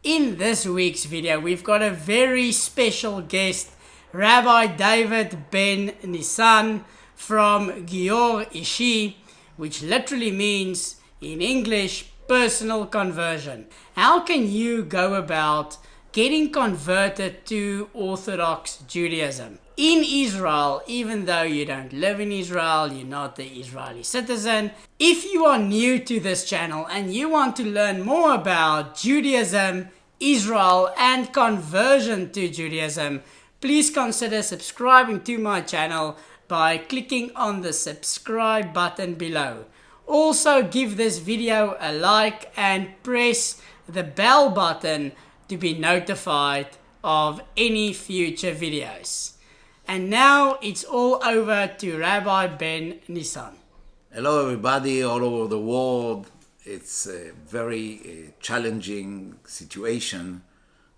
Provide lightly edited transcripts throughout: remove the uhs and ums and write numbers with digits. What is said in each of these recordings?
In this week's video, we've got a very special guest, Rabbi David ben Nissan from Gior Ishi, which literally means, in English, personal conversion. How can you go about getting converted to Orthodox Judaism in Israel, even though you don't live in Israel, you're not the Israeli citizen? If you are new to this channel and you want to learn more about Judaism, Israel, and conversion to Judaism, please consider subscribing to my channel by clicking on the subscribe button below. Also, give this video a like and press the bell button to be notified of any future videos. And now it's all over to Rabbi Ben Nissan. Hello everybody all over the world. It's a very challenging situation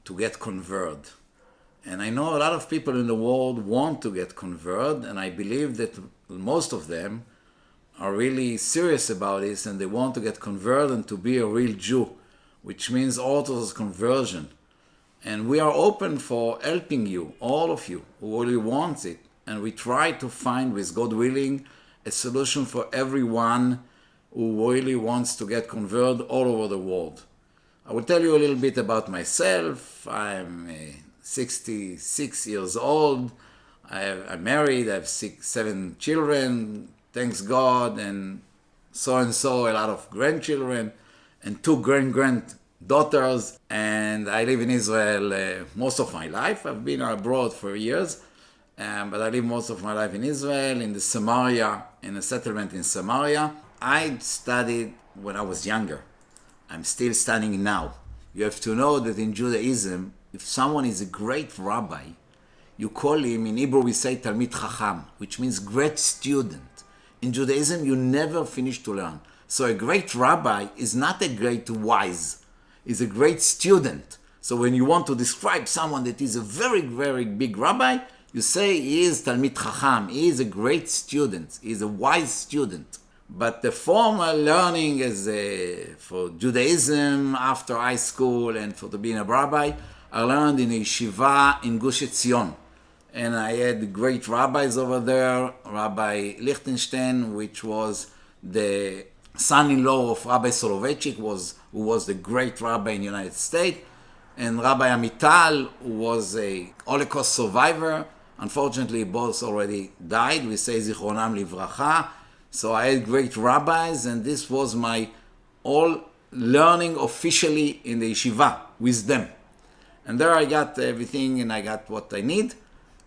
to get converted. And I know a lot of people in the world want to get converted, and I believe that most of them are really serious about this and they want to get converted and to be a real Jew, which means Orthodox conversion. And we are open for helping you, all of you who really wants it. And we try to find, with God willing, a solution for everyone who really wants to get converted all over the world. I will tell you a little bit about myself. I'm 66 years old. I'm married. I have 7 children, thanks God, and so, a lot of grandchildren, and 2 granddaughters. And I live in Israel most of my life. I've been abroad for years, but I live most of my life in Israel, in the Samaria, in a settlement in Samaria. I studied when I was younger. I'm still studying now. You have to know that in Judaism, if someone is a great rabbi, you call him, in Hebrew we say Talmid Chacham, which means great student. In Judaism, you never finish to learn. So a great rabbi is not a great wise, is a great student. So when you want to describe someone that is a very, very big rabbi, you say he is Talmid Chacham, he is a great student, he is a wise student. But the formal learning is for Judaism after high school and for to being a rabbi, I learned in a yeshiva in Gush Etzion. And I had great rabbis over there, Rabbi Lichtenstein, which was the son-in-law of Rabbi Soloveitchik, who was the great rabbi in the United States, and Rabbi Amital, who was a Holocaust survivor. Unfortunately, both already died. We say Zichronam Livracha. So I had great rabbis, and this was my all learning officially in the yeshiva with them. And there I got everything, and I got what I need.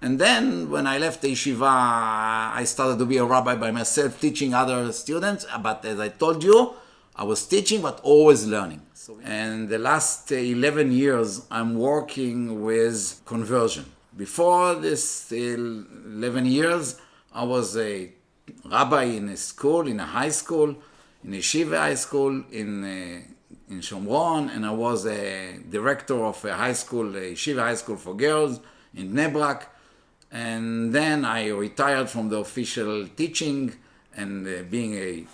And then when I left the yeshiva, I started to be a rabbi by myself, teaching other students. But as I told you, I was teaching, but always learning. And the last 11 years, I'm working with conversion. Before this 11 years, I was a rabbi in a school, in a high school, in a yeshiva high school in Shomron, and I was a director of a high school, a yeshiva high school for girls in Bnei Brak. And then I retired from the official teaching and being a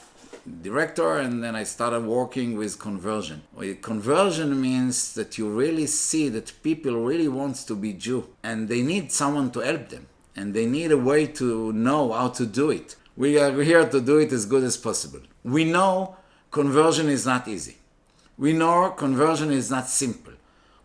director, and then I started working with conversion. Conversion means that you really see that people really want to be Jew, and they need someone to help them, and they need a way to know how to do it. We are here to do it as good as possible. We know conversion is not easy. We know conversion is not simple.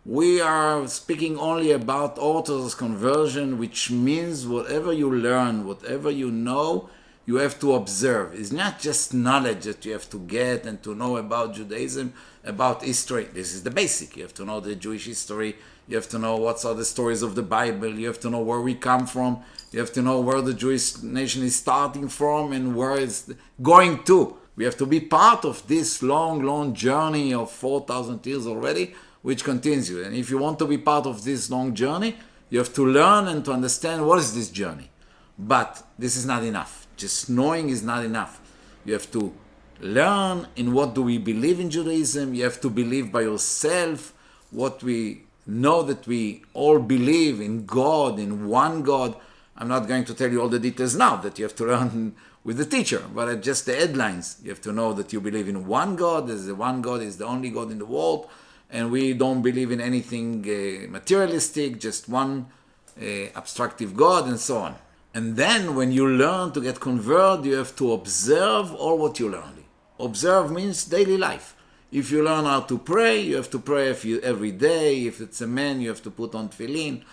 We are speaking only about Orthodox conversion, which means whatever you learn, whatever you know, you have to observe. It's not just knowledge that you have to get and to know about Judaism, about history. This is the basic. You have to know the Jewish history. You have to know what are the stories of the Bible. You have to know where we come from. You have to know where the Jewish nation is starting from and where it's going to. We have to be part of this long journey of 4,000 years already, which continues. And if you want to be part of this long journey, you have to learn and to understand what is this journey. But this is not enough. Just knowing is not enough. You have to learn in what do we believe in Judaism. You have to believe by yourself what we know, that we all believe in God, in one God. I'm not going to tell you all the details now, that you have to learn with the teacher, but just the headlines. You have to know that you believe in one God, as the one God is the only God in the world, and we don't believe in anything materialistic, just one abstractive God, and so on. And then when you learn to get converted, you have to observe all what you learn. Observe means daily life. If you learn how to pray, you have to pray every day. If it's a man, you have to put on tefillin.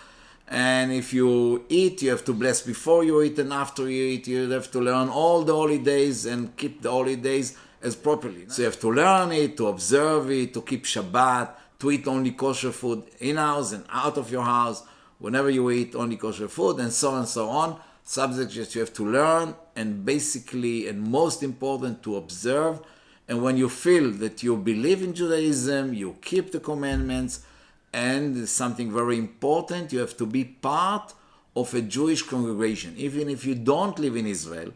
And if you eat, you have to bless before you eat and after you eat. You have to learn all the holy days and keep the holy days as properly. So you have to learn it, to observe it, to keep Shabbat, to eat only kosher food in-house and out of your house. Whenever you eat only kosher food, and so on and so on. Subjects that you have to learn, and basically, and most important, to observe. And when you feel that you believe in Judaism, you keep the commandments, and something very important, you have to be part of a Jewish congregation. Even if you don't live in Israel,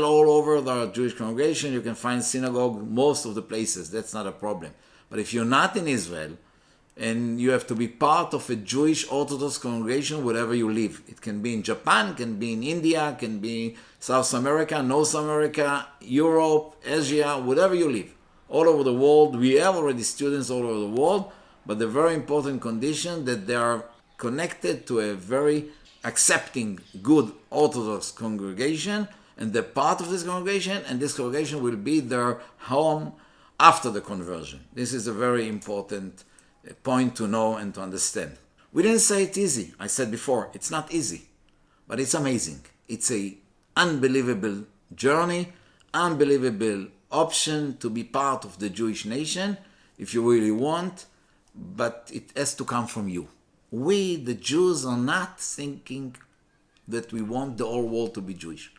all over the Jewish congregation, you can find synagogue most of the places. That's not a problem. But if you're not in Israel, and you have to be part of a Jewish Orthodox congregation wherever you live. It can be in Japan, can be in India, can be South America, North America, Europe, Asia, wherever you live. All over the world. We have already students all over the world, but the very important condition that they are connected to a very accepting, good Orthodox congregation, and they're part of this congregation, and this congregation will be their home after the conversion. This is a very important point to know and to understand. We didn't say it's easy. I said before, it's not easy, but it's amazing. It's a unbelievable journey, unbelievable option to be part of the Jewish nation, if you really want, but it has to come from you. We, the Jews, are not thinking that we want the whole world to be Jewish.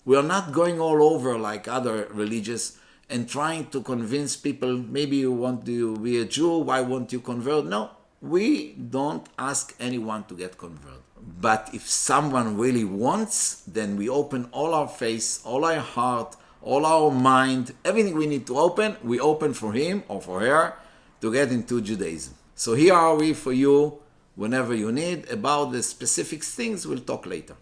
We are not going all over like other religious and trying to convince people, maybe you want to be a Jew, why won't you convert? No, we don't ask anyone to get converted. But if someone really wants, then we open all our face, all our heart, all our mind, everything we need to open, we open for him or for her to get into Judaism. So here are we for you whenever you need. About the specific things, we'll talk later.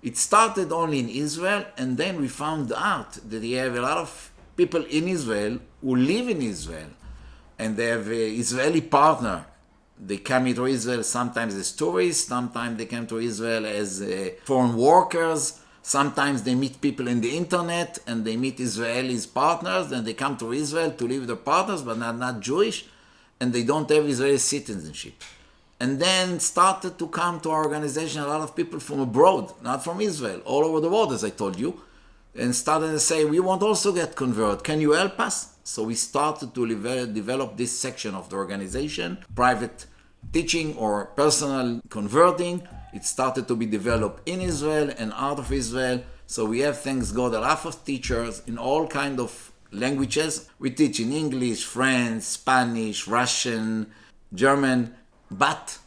It started only in Israel, and then we found out that you have a lot of people in Israel who live in Israel, and they have an Israeli partner. They come into Israel sometimes as tourists, sometimes they come to Israel as foreign workers, sometimes they meet people in the internet and they meet Israelis partners, and they come to Israel to live with their partners, but not Jewish, and they don't have Israeli citizenship. And then started to come to our organization a lot of people from abroad, not from Israel, all over the world, as I told you, and started to say, we want also get converted. Can you help us? So we started to develop this section of the organization, private teaching or personal converting. It started to be developed in Israel and out of Israel. So we have, thanks God, a lot of teachers in all kinds of languages. We teach in English, French, Spanish, Russian, German. But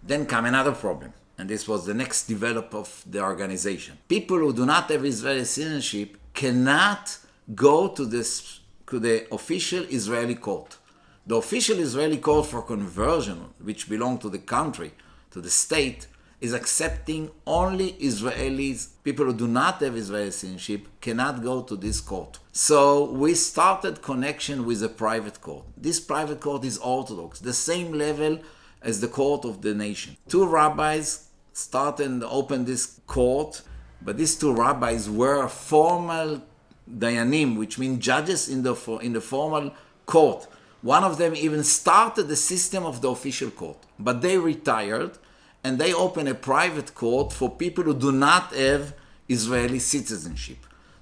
then come another problem. And this was the next development of the organization. People who do not have Israeli citizenship cannot go to the official Israeli court. The official Israeli court for conversion, which belong to the country, to the state, is accepting only Israelis. People who do not have Israeli citizenship cannot go to this court. So we started connection with a private court. This private court is Orthodox, the same level as the court of the nation. Two rabbis started and opened this court, but these two rabbis were formal dayanim, which means judges in the formal court. One of them even started the system of the official court, but they retired and they opened a private court for people who do not have Israeli citizenship.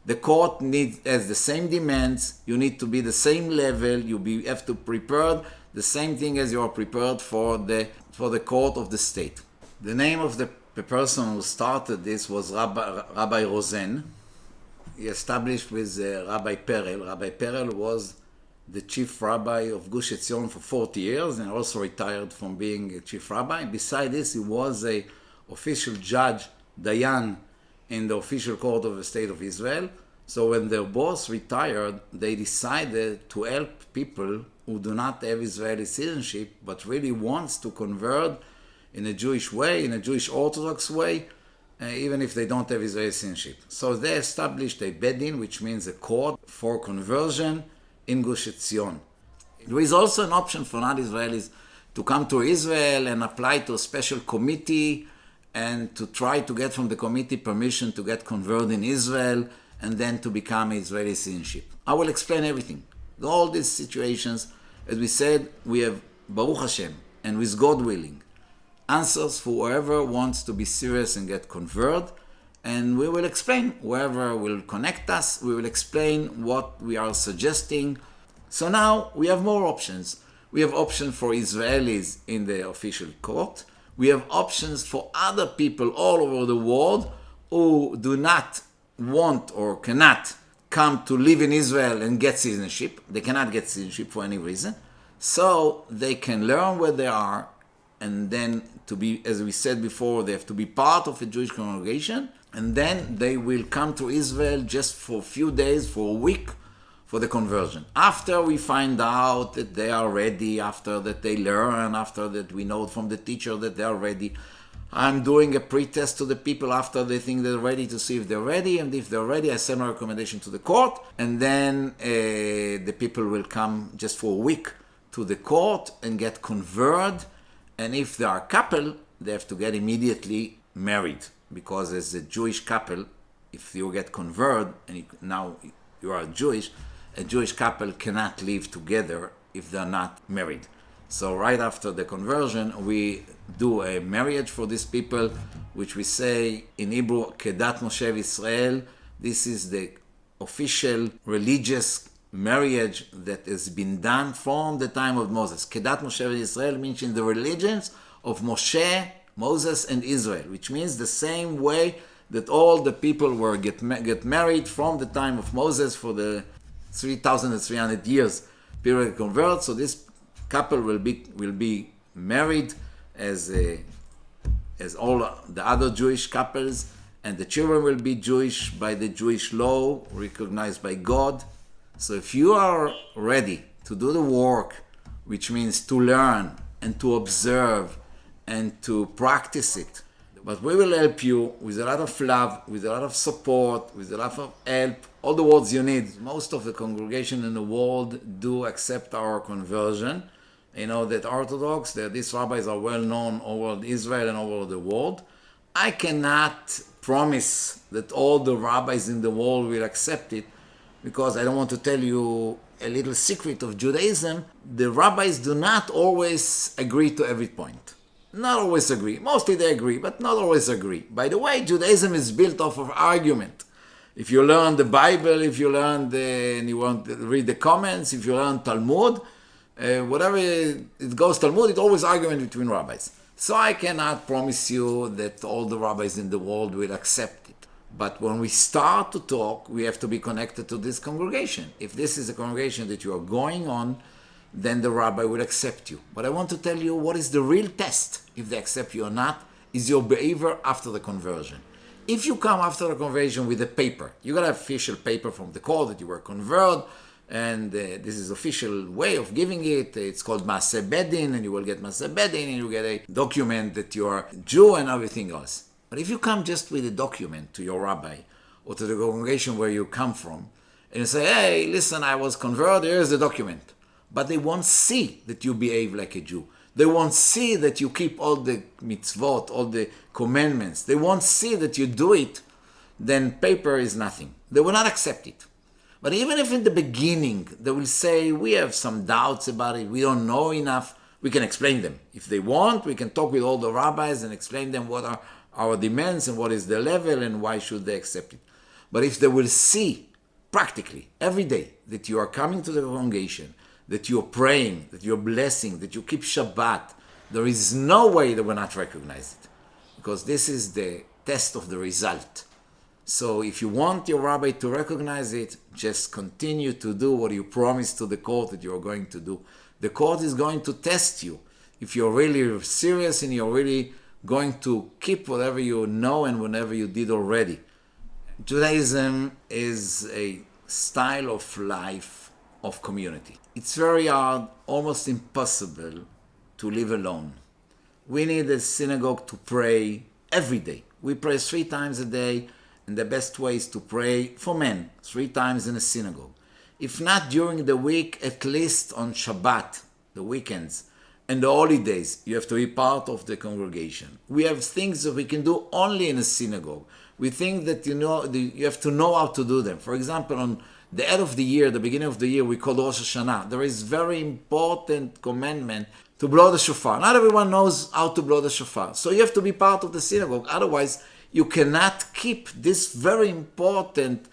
The court has the same demands. You need to be the same level. You have to prepare the same thing as you are prepared for the court of the state. The name of the person who started this was Rabbi Rosen. He established with Rabbi Perel. Rabbi Perel was the chief rabbi of Gush Etzion for 40 years and also retired from being a chief rabbi. Besides this, he was an official judge, Dayan, in the official court of the state of Israel. So when their boss retired, they decided to help people who do not have Israeli citizenship, but really wants to convert in a Jewish way, in a Jewish Orthodox way, even if they don't have Israeli citizenship. So they established a Beit Din, which means a court for conversion in Gush Etzion. There is also an option for non-Israelis to come to Israel and apply to a special committee and to try to get from the committee permission to get converted in Israel and then to become Israeli citizenship. I will explain everything. All these situations, as we said, we have Baruch Hashem, and with God willing, answers for whoever wants to be serious and get converted. And we will explain, whoever will connect us, we will explain what we are suggesting. So now we have more options. We have options for Israelis in the official court. We have options for other people all over the world who do not want or cannot come to live in Israel and get citizenship. They cannot get citizenship for any reason. So they can learn where they are, and then to be, as we said before, they have to be part of a Jewish congregation, and then they will come to Israel just for a few days, for a week, for the conversion. After we find out that they are ready, after that they learn, after that we know from the teacher that they are ready, I'm doing a pre-test to the people after they think they're ready to see if they're ready, and if they're ready, I send a recommendation to the court, and then the people will come just for a week to the court and get converted. And if they are a couple, they have to get immediately married, because as a Jewish couple, if you get converted and now you are Jewish, a Jewish couple cannot live together if they're not married. So right after the conversion, we do a marriage for these people, which we say in Hebrew, Kedat Moshe Israel. This is the official religious marriage that has been done from the time of Moses. Kedat Moshe Israel means in the religions of Moshe, Moses, and Israel, which means the same way that all the people were get married from the time of Moses for the 3,300 years period convert. So this couple will be married as all the other Jewish couples, and the children will be Jewish by the Jewish law recognized by God. So if you are ready to do the work, which means to learn and to observe and to practice it, but we will help you with a lot of love, with a lot of support, with a lot of help, all the words you need. Most of the congregation in the world do accept our conversion. You know that Orthodox, that these rabbis are well known over Israel and over the world. I cannot promise that all the rabbis in the world will accept it, because I don't want to tell you a little secret of Judaism. The rabbis do not always agree to every point. Not always agree. Mostly they agree, but not always agree. By the way, Judaism is built off of argument. If you learn the Bible, if you learn and you want to read the comments, if you learn Talmud, whatever it goes Talmud, it's always argument between rabbis. So I cannot promise you that all the rabbis in the world will accept it. But when we start to talk, we have to be connected to this congregation. If this is a congregation that you are going on, then the rabbi will accept you. But I want to tell you what is the real test, if they accept you or not, is your behavior after the conversion. If you come after the conversion with a paper, you got an official paper from the court that you were converted, and this is official way of giving it. It's called Maaseh Beit Din, and you will get Maaseh Beit Din, and you get a document that you are Jew and everything else. But if you come just with a document to your rabbi or to the congregation where you come from, and you say, hey, listen, I was converted, here's the document. But they won't see that you behave like a Jew. They won't see that you keep all the mitzvot, all the commandments. They won't see that you do it. Then paper is nothing. They will not accept it. But even if in the beginning they will say, we have some doubts about it, we don't know enough, we can explain them. If they want, we can talk with all the rabbis and explain them what are our demands and what is the level and why should they accept it. But if they will see practically every day that you are coming to the congregation, that you're praying, that you're blessing, that you keep Shabbat, there is no way they will not recognize it. Because this is the test of the result. So if you want your rabbi to recognize it, just continue to do what you promised to the court that you're going to do. The court is going to test you. If you're really serious and you're really going to keep whatever you know and whatever you did already. Judaism is a style of life of community. It's very hard, almost impossible, to live alone. We need a synagogue to pray every day. We pray 3 times a day, and the best way is to pray for men 3 times in a synagogue. if not during the week, at least on Shabbat, the weekends, and the holidays, you have to be part of the congregation. We have things that we can do only in a synagogue. We think that you have to know how to do them. For example, on the end of the year, the beginning of the year, we call Rosh Hashanah. There is very important commandment to blow the shofar. Not everyone knows how to blow the shofar. So you have to be part of the synagogue. Otherwise, you cannot keep this very important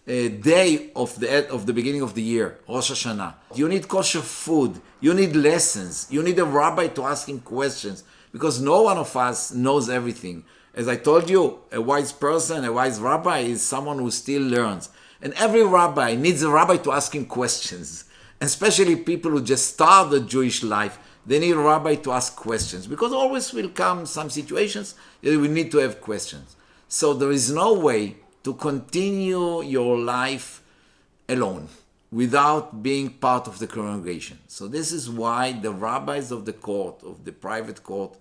day of the beginning of the year, Rosh Hashanah. You need kosher food. You need lessons. You need a rabbi to ask him questions, because no one of us knows everything. As I told you, a wise person, a wise rabbi is someone who still learns. And every rabbi needs a rabbi to ask him questions. Especially people who just start the Jewish life, they need a rabbi to ask questions, because always will come some situations that we need to have questions. So there is no way to continue your life alone without being part of the congregation. So this is why the rabbis of the court, of the private court,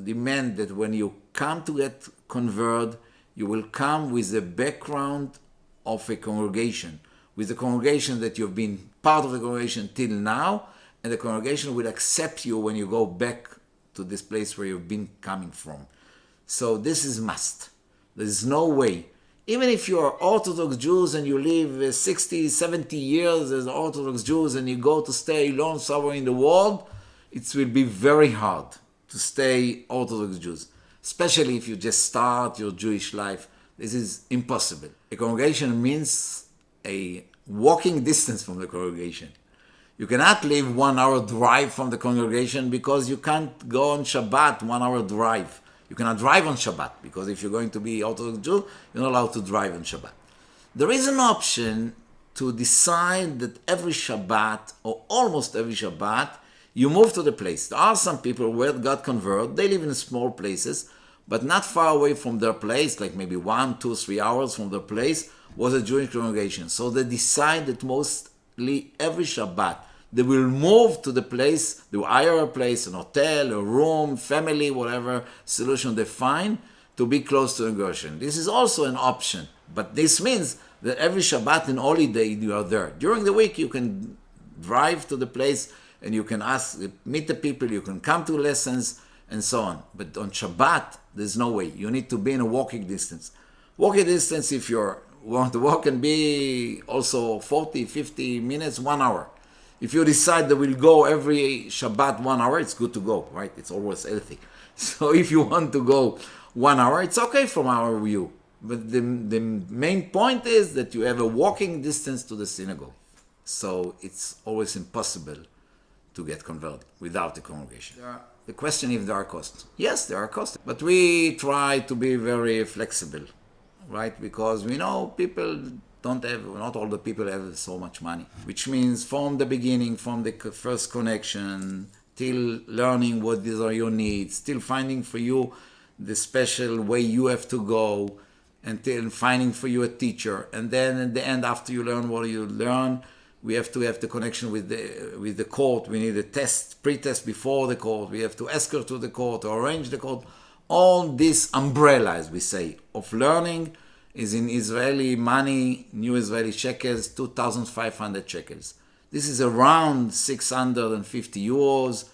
demand that when you come to get converted, you will come with the background of a congregation, with the congregation that you've been part of the congregation till now, and the congregation will accept you when you go back to this place where you've been coming from. So this is must. There is no way. Even if you are Orthodox Jews and you live 60, 70 years as Orthodox Jews and you go to stay alone somewhere in the world, it will be very hard to stay Orthodox Jews, especially if you just start your Jewish life. This is impossible. A congregation means a walking distance from the congregation. You cannot live 1 hour drive from the congregation, because you can't go on Shabbat 1 hour drive. You cannot drive on Shabbat, because if you're going to be Orthodox Jew, you're not allowed to drive on Shabbat. There is an option to decide that every Shabbat, or almost every Shabbat, you move to the place. There are some people who got converted. They live in small places, but not far away from their place, like maybe 1, 2, 3 hours from their place, was a Jewish congregation. So they decide that mostly every Shabbat, they will move to the place, they will hire a place, an hotel, a room, family, whatever solution they find, to be close to the congregation. This is also an option, but this means that every Shabbat and holiday you are there. During the week you can drive to the place and you can meet the people, you can come to lessons and so on. But on Shabbat, there's no way. You need to be in a walking distance. Walking distance, if you want to walk, can be also 40, 50 minutes, 1 hour. If you decide that we'll go every Shabbat 1 hour, it's good to go, right? It's always healthy. So if you want to go 1 hour, it's okay from our view. But the main point is that you have a walking distance to the synagogue. So it's always impossible to get converted without the congregation. The question if there are costs. Yes, there are costs. But we try to be very flexible, right? Because we know people not all the people have so much money. Which means from the beginning, from the first connection, till learning what these are your needs, till finding for you the special way you have to go, until finding for you a teacher. And then at the end, after you learn what you learn, we have to have the connection with the court. We need a test, pre-test before the court. We have to escort to the court, to arrange the court. All this umbrella, as we say, of learning is in Israeli money, new Israeli shekels, 2,500 shekels. This is around 650 euros,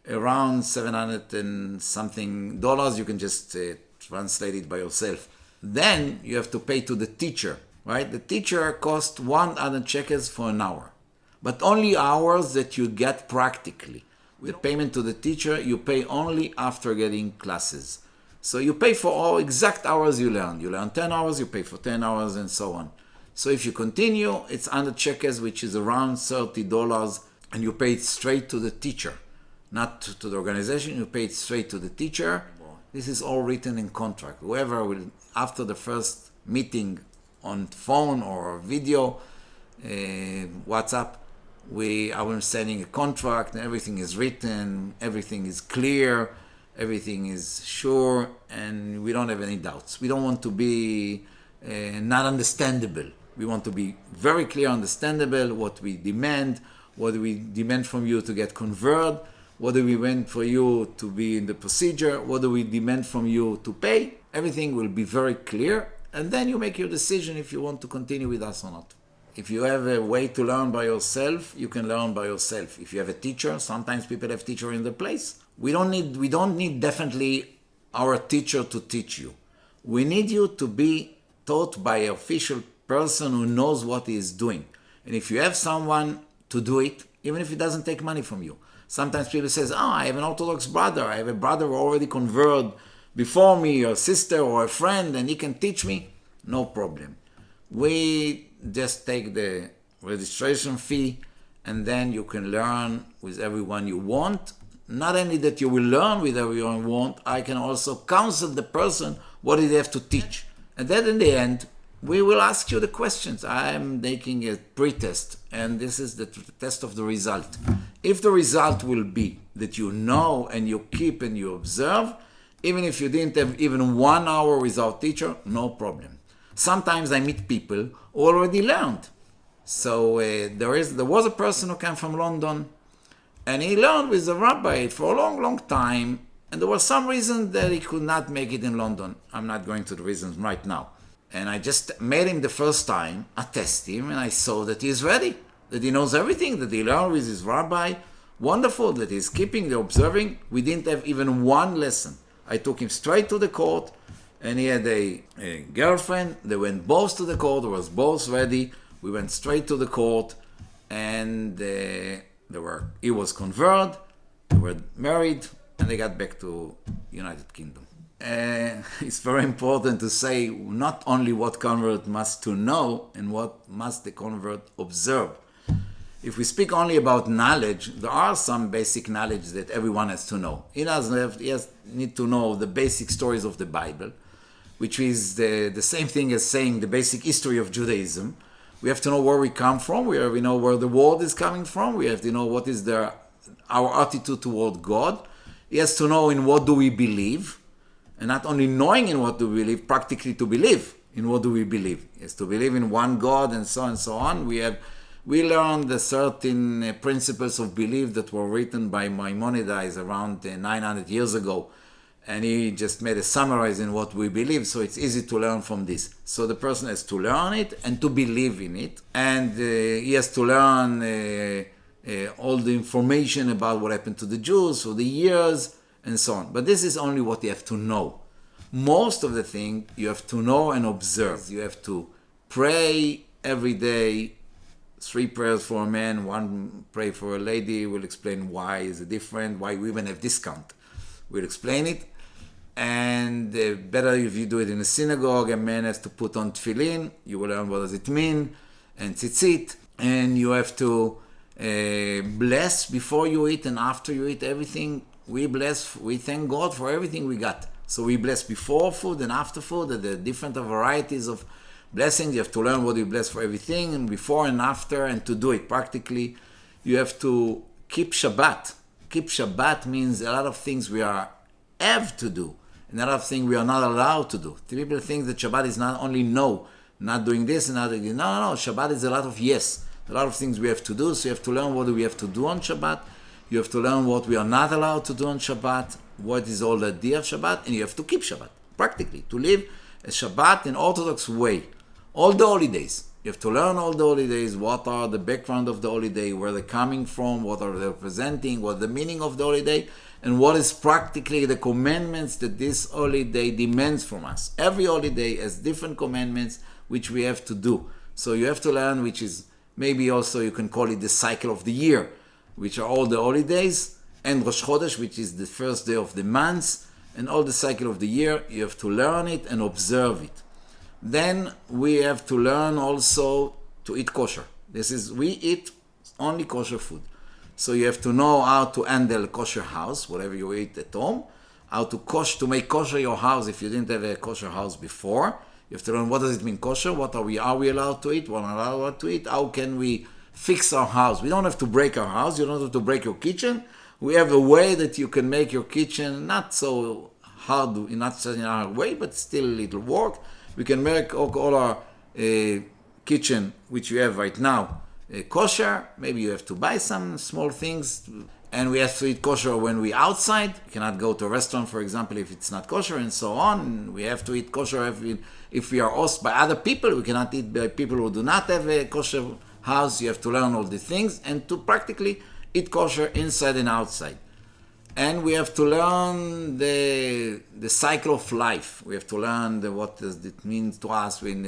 around 700 and something dollars. You can just translate it by yourself. Then you have to pay to the teacher, right? The teacher costs 100 shekels for an hour, but only hours that you get practically. The payment to the teacher, you pay only after getting classes. So you pay for all exact hours you learn. You learn 10 hours, you pay for 10 hours, and so on. So if you continue, it's 100 shekels, which is around $30, and you pay it straight to the teacher, not to the organization. You pay it straight to the teacher. This is all written in contract. Whoever will, after the first meeting on phone or video, WhatsApp, I will sending a contract, and everything is written, everything is clear, everything is sure, and we don't have any doubts. We don't want to be not understandable. We want to be very clear, understandable, what we demand from you to get converted, what do we demand for you to be in the procedure, what do we demand from you to pay. Everything will be very clear, and then you make your decision if you want to continue with us or not. If you have a way to learn by yourself, you can learn by yourself. If you have a teacher, sometimes people have teacher in the place. We don't need definitely our teacher to teach you. We need you to be taught by an official person who knows what he is doing. And if you have someone to do it, even if it doesn't take money from you. Sometimes people say, I have an Orthodox brother. I have a brother who already converted before me, or a sister or a friend, and he can teach me. No problem. We just take the registration fee, and then you can learn with everyone you want. Not only that you will learn with everyone you want, I can also counsel the person what they have to teach. And then in the end, we will ask you the questions. I am making a pre-test, and this is the test of the result. If the result will be that you know and you keep and you observe, even if you didn't have even 1 hour without teacher, no problem. Sometimes I meet people who already learned. So there was a person who came from London, and he learned with a rabbi for a long, long time, and there was some reason that he could not make it in London. I'm not going to the reasons right now. And I just met him the first time, I tested him, and I saw that he's ready, that he knows everything, that he learned with his rabbi. Wonderful, that he's keeping the observing. We didn't have even one lesson. I took him straight to the court, and he had a girlfriend. They went both to the court, they was both ready. We went straight to the court, and he was converted, they were married, and they got back to United Kingdom. It's very important to say not only what convert must to know and what must the convert observe. If we speak only about knowledge, there are some basic knowledge that everyone has to know. He need to know the basic stories of the Bible, which is the same thing as saying the basic history of Judaism. We have to know where we come from. We know where the world is coming from. We have to know what is our attitude toward God. He has to know in what do we believe. And not only knowing in what do we believe, practically to believe in what do we believe. It's to believe in one God and so on. We learned the certain principles of belief that were written by Maimonides around 900 years ago. And he just made a summary in what we believe, so it's easy to learn from this. So the person has to learn it and to believe in it. And he has to learn all the information about what happened to the Jews for the years, and so on. But this is only what you have to know. Most of the thing you have to know and observe. You have to pray every day, 3 prayers for a man, 1 pray for a lady. We'll explain why is it different, why women have discount. We'll explain it. And better if you do it in a synagogue. A man has to put on tefillin. You will learn what does it mean, and tzitzit. And you have to bless before you eat and after you eat everything. We thank God for everything we got. So we bless before food and after food, the different varieties of blessings. You have to learn what you bless for everything, and before and after, and to do it practically. You have to keep Shabbat. Keep Shabbat means a lot of things we have to do, and a lot of things we are not allowed to do. People think that Shabbat is not only no, not doing this and not doing this. No. Shabbat is a lot of yes. A lot of things we have to do, so you have to learn what do we have to do on Shabbat. You have to learn what we are not allowed to do on Shabbat, what is all the idea of Shabbat, and you have to keep Shabbat, practically, to live a Shabbat in Orthodox way. All the holidays. You have to learn all the holidays, what are the background of the holiday, where they're coming from, what are they representing, what the meaning of the holiday, and what is practically the commandments that this holiday demands from us. Every holiday has different commandments which we have to do. So you have to learn, which is maybe also you can call it the cycle of the year, which are all the holidays, and Rosh Chodesh, which is the first day of the month, and all the cycle of the year. You have to learn it and observe it. Then we have to learn also to eat kosher. We eat only kosher food. So you have to know how to handle a kosher house, whatever you eat at home, how to make kosher your house if you didn't have a kosher house before. You have to learn what does it mean kosher, what are we allowed to eat, what are we allowed to eat, how can we fix our house. We don't have to break our house, you don't have to break your kitchen. We have a way that you can make your kitchen not so hard, not such a hard way, but still it'll work. We can make all our kitchen, which you have right now, kosher. Maybe you have to buy some small things, And we have to eat kosher when we're outside. We cannot go to a restaurant, for example, if it's not kosher, and so on. We have to eat kosher if we are hosted by other people. We cannot eat by people who do not have a kosher house. You have to learn all these things and to practically eat kosher inside and outside. And we have to learn the cycle of life. We have to learn what does it mean to us when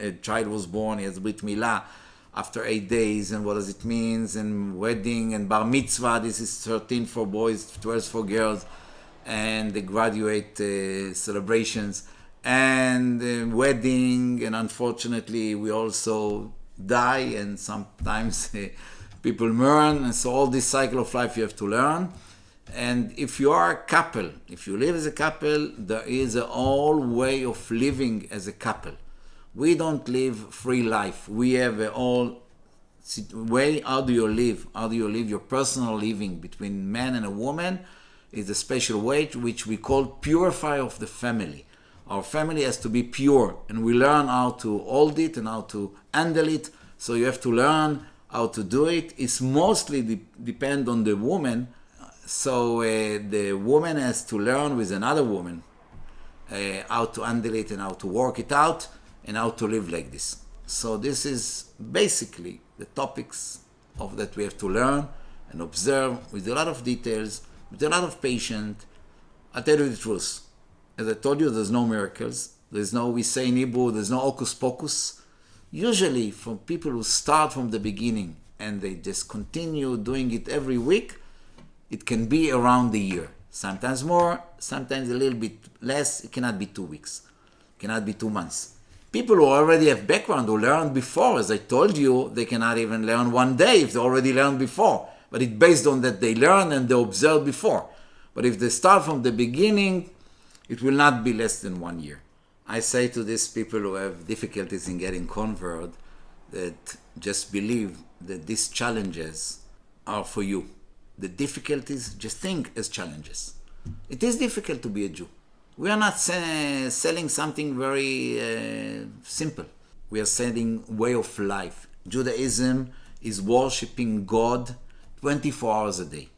a child was born, he has Brit Milah after 8 days, and what does it mean, and wedding and bar mitzvah. This is 13 for boys, 12 for girls, and the graduate celebrations, and wedding, and unfortunately we also die, and sometimes people mourn, and so all this cycle of life you have to learn. And if you are a couple, if you live as a couple, there is a whole way of living as a couple. We don't live free life. We have a whole way. How do you live? How do you live your personal living between man and a woman? Is a special way which we call purifier of the family. Our family has to be pure, and we learn how to hold it and how to handle it. So you have to learn how to do it. It's mostly depend on the woman. So the woman has to learn with another woman how to handle it and how to work it out and how to live like this. So this is basically the topics of that we have to learn and observe with a lot of details, with a lot of patience. I'll tell you the truth. As I told you, there's no miracles. We say in Hebrew, there's no hocus pocus. Usually for people who start from the beginning and they just continue doing it every week, it can be around the year. Sometimes more, sometimes a little bit less. It cannot be 2 weeks. It cannot be 2 months. People who already have background, who learned before, as I told you, they cannot even learn one day if they already learned before. But it's based on that they learn and they observed before. But if they start from the beginning, it will not be less than 1 year. I say to these people who have difficulties in getting convert that just believe that these challenges are for you. The difficulties, just think as challenges. It is difficult to be a Jew. We are not selling something very simple. We are selling way of life. Judaism is worshipping God 24 hours a day.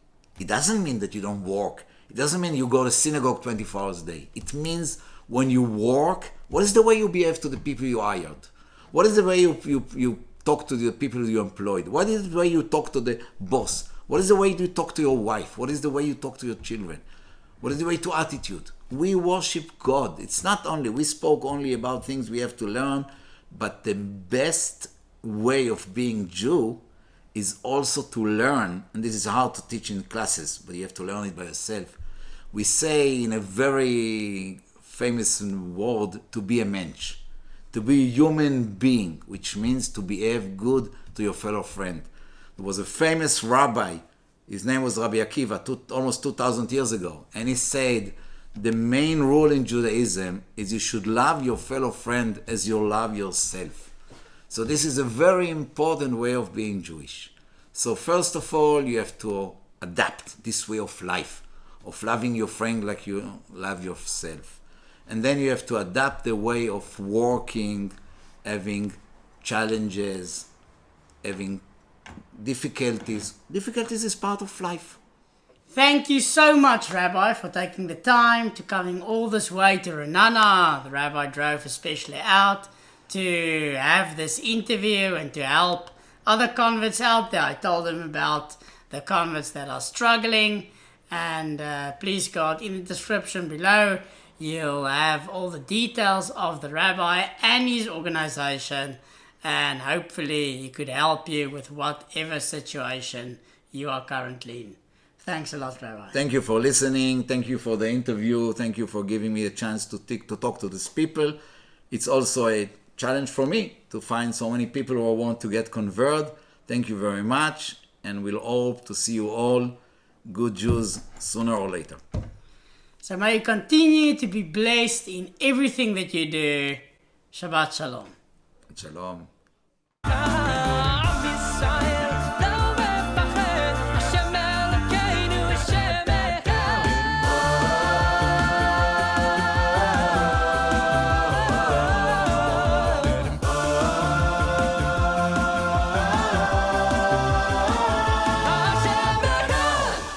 It doesn't mean that you don't work. It doesn't mean you go to synagogue 24 hours a day. It means when you work, what is the way you behave to the people you hired? What is the way you talk to the people you employed? What is the way you talk to the boss? What is the way you talk to your wife? What is the way you talk to your children? What is the way to attitude? We worship God. It's not only, we spoke only about things we have to learn, but the best way of being Jew is also to learn, and this is hard to teach in classes, but you have to learn it by yourself. We say in a very famous word, to be a mensch, to be a human being, which means to behave good to your fellow friend. There was a famous rabbi, his name was Rabbi Akiva, almost 2,000 years ago, and he said, the main rule in Judaism is you should love your fellow friend as you love yourself. So this is a very important way of being Jewish. So first of all, you have to adapt this way of life, of loving your friend like you love yourself. And then you have to adapt the way of working, having challenges, having difficulties. Difficulties is part of life. Thank you so much, Rabbi, for taking the time to coming all this way to Renana. The Rabbi drove especially out to have this interview and to help other converts out there. I told them about the converts that are struggling, and please God, in the description below, you'll have all the details of the Rabbi and his organization, and hopefully he could help you with whatever situation you are currently in. Thanks a lot, Rabbi. Thank you for listening. Thank you for the interview. Thank you for giving me a chance to talk to these people. It's also a challenge for me to find so many people who want to get converted. Thank you very much, and we'll hope to see you all good Jews sooner or later. So may you continue to be blessed in everything that you do. Shabbat Shalom. Shalom. Messiah.